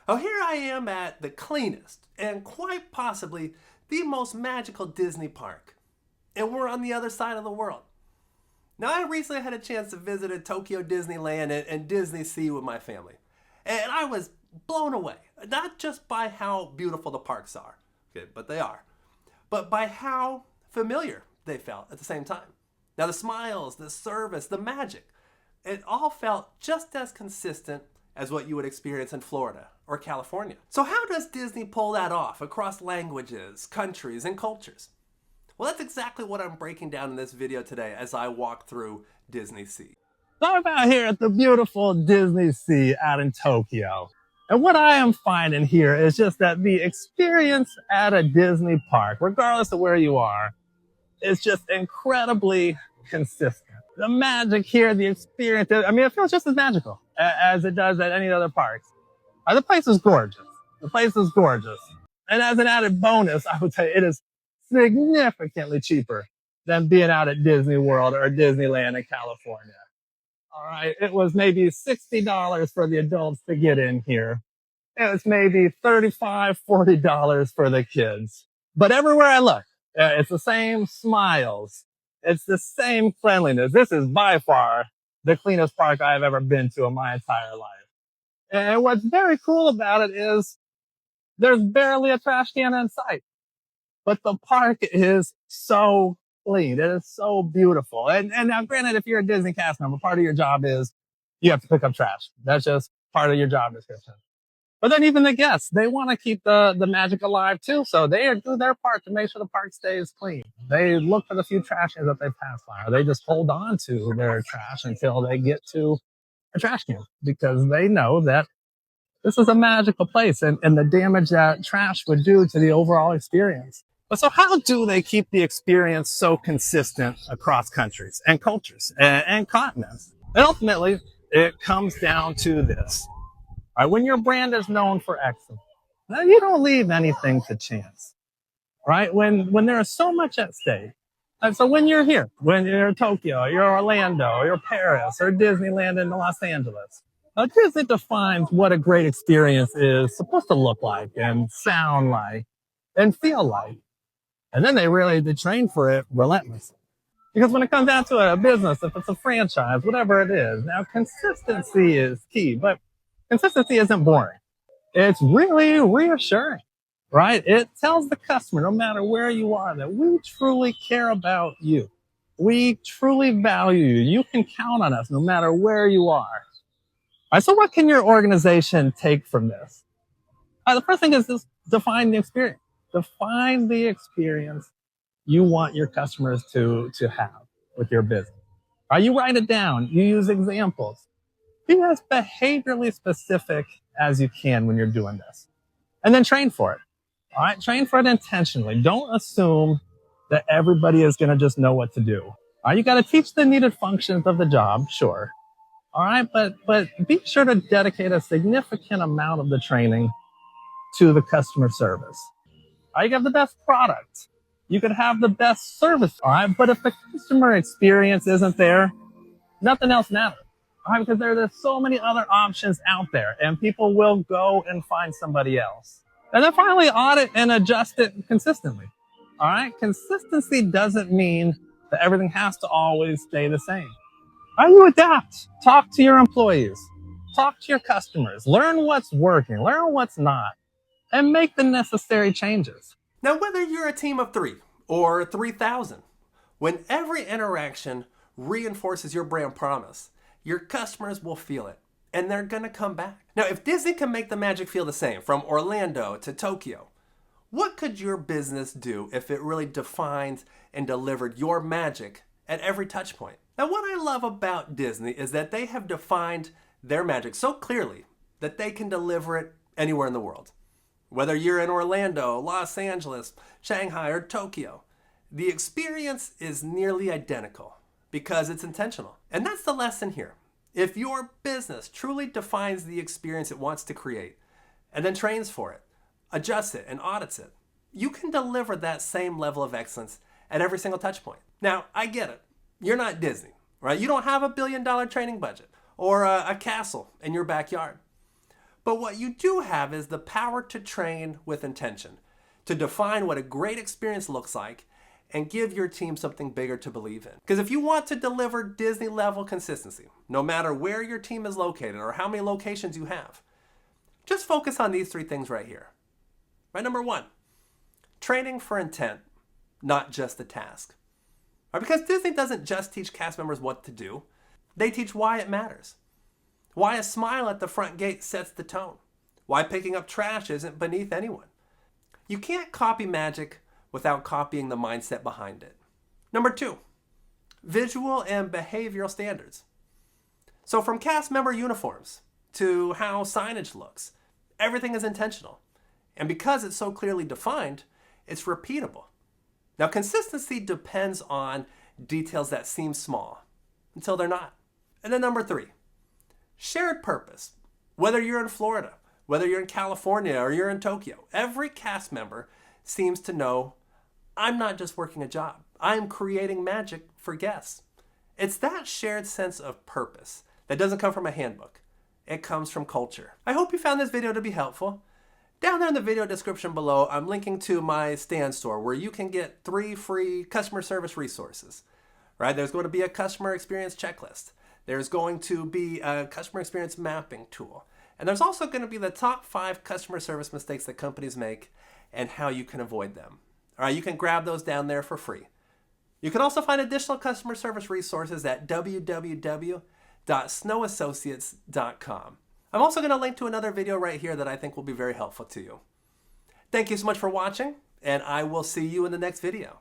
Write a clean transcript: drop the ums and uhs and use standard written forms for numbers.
Oh, here I am at the cleanest and quite possibly the most magical Disney park. And we're on the other side of the world. Now, I recently had a chance to visit at Tokyo Disneyland and DisneySea with my family. And I was blown away, not just by how beautiful the parks are, okay, but they are, but by how familiar they felt at the same time. Now, the smiles, the service, the magic, it all felt just as consistent as what you would experience in Florida or California. So how does Disney pull that off across languages, countries, and cultures? Well, that's exactly what I'm breaking down in this video today as I walk through DisneySea. So I'm out here at the beautiful DisneySea out in Tokyo. And what I am finding here is just that the experience at a Disney park, regardless of where you are, is just incredibly consistent. The magic here, the experience, it feels just as magical as it does at any other parks. The place is gorgeous. The place is gorgeous. And as an added bonus, I would say it is significantly cheaper than being out at Disney World or Disneyland in California. All right, it was maybe $60 for the adults to get in here. It was maybe $35, $40 for the kids. But everywhere I look, it's the same smiles. It's the same cleanliness. This is by far the cleanest park I've ever been to in my entire life. And what's very cool about it is there's barely a trash can in sight. But the park is so clean. It is so beautiful. And now granted, if you're a Disney cast member, part of your job is you have to pick up trash. That's just part of your job description. But then even the guests, they want to keep the magic alive too. So they do their part to make sure the park stays clean. They look for the few trash cans that they pass by, or they just hold on to their trash until they get to a trash can because they know that this is a magical place and the damage that trash would do to the overall experience. But so how do they keep the experience so consistent across countries and cultures and continents? And ultimately, it comes down to this. All right, when your brand is known for excellence, now you don't leave anything to chance. Right? When there is so much at stake. And so when you're here, when you're in Tokyo, you're Orlando, you're Paris, or Disneyland in Los Angeles, Disney defines what a great experience is supposed to look like and sound like and feel like. And then they train for it relentlessly. Because when it comes down to a business, if it's a franchise, whatever it is, now consistency is key, but consistency isn't boring. It's really reassuring, right? It tells the customer, no matter where you are, that we truly care about you. We truly value you. You can count on us no matter where you are. All right, so what can your organization take from this? The first thing is just define the experience. Define the experience you want your customers to have with your business. You write it down. You use examples. Be as behaviorally specific as you can when you're doing this. And then train for it. All right, train for it intentionally. Don't assume that everybody is going to just know what to do. All right, you got to teach the needed functions of the job, sure. All right, but be sure to dedicate a significant amount of the training to the customer service. All right, you have the best product. You could have the best service. All right, but if the customer experience isn't there, nothing else matters. All right, because there's so many other options out there, and people will go and find somebody else. And then finally, audit and adjust it consistently. All right, consistency doesn't mean that everything has to always stay the same. You adapt. Talk to your employees. Talk to your customers. Learn what's working. Learn what's not. And make the necessary changes. Now, whether you're a team of 3 or 3,000, when every interaction reinforces your brand promise, your customers will feel it, and they're going to come back. Now, if Disney can make the magic feel the same from Orlando to Tokyo, what could your business do if it really defined and delivered your magic at every touch point? Now, what I love about Disney is that they have defined their magic so clearly that they can deliver it anywhere in the world. Whether you're in Orlando, Los Angeles, Shanghai, or Tokyo, the experience is nearly identical because it's intentional. And that's the lesson here. If your business truly defines the experience it wants to create and then trains for it, adjusts it, and audits it, you can deliver that same level of excellence at every single touch point. Now, I get it. You're not Disney, right? You don't have $1 billion training budget or a castle in your backyard. But what you do have is the power to train with intention, to define what a great experience looks like, and give your team something bigger to believe in. Because if you want to deliver Disney level consistency, no matter where your team is located or how many locations you have, just focus on these 3 things right here. Right, number 1, training for intent, not just the task. Right, because Disney doesn't just teach cast members what to do, they teach why it matters. Why a smile at the front gate sets the tone. Why picking up trash isn't beneath anyone. You can't copy magic without copying the mindset behind it. Number 2, visual and behavioral standards. So from cast member uniforms to how signage looks, everything is intentional. And because it's so clearly defined, it's repeatable. Now, consistency depends on details that seem small until they're not. And then number 3, shared purpose. Whether you're in Florida, whether you're in California, or you're in Tokyo, every cast member seems to know, I'm not just working a job. I'm creating magic for guests. It's that shared sense of purpose that doesn't come from a handbook. It comes from culture. I hope you found this video to be helpful. Down there in the video description below, I'm linking to my stand store where you can get 3 free customer service resources. Right? There's going to be a customer experience checklist. There's going to be a customer experience mapping tool. And there's also going to be the top 5 customer service mistakes that companies make and how you can avoid them. All right, you can grab those down there for free. You can also find additional customer service resources at www.snowassociates.com. I'm also going to link to another video right here that I think will be very helpful to you. Thank you so much for watching, and I will see you in the next video.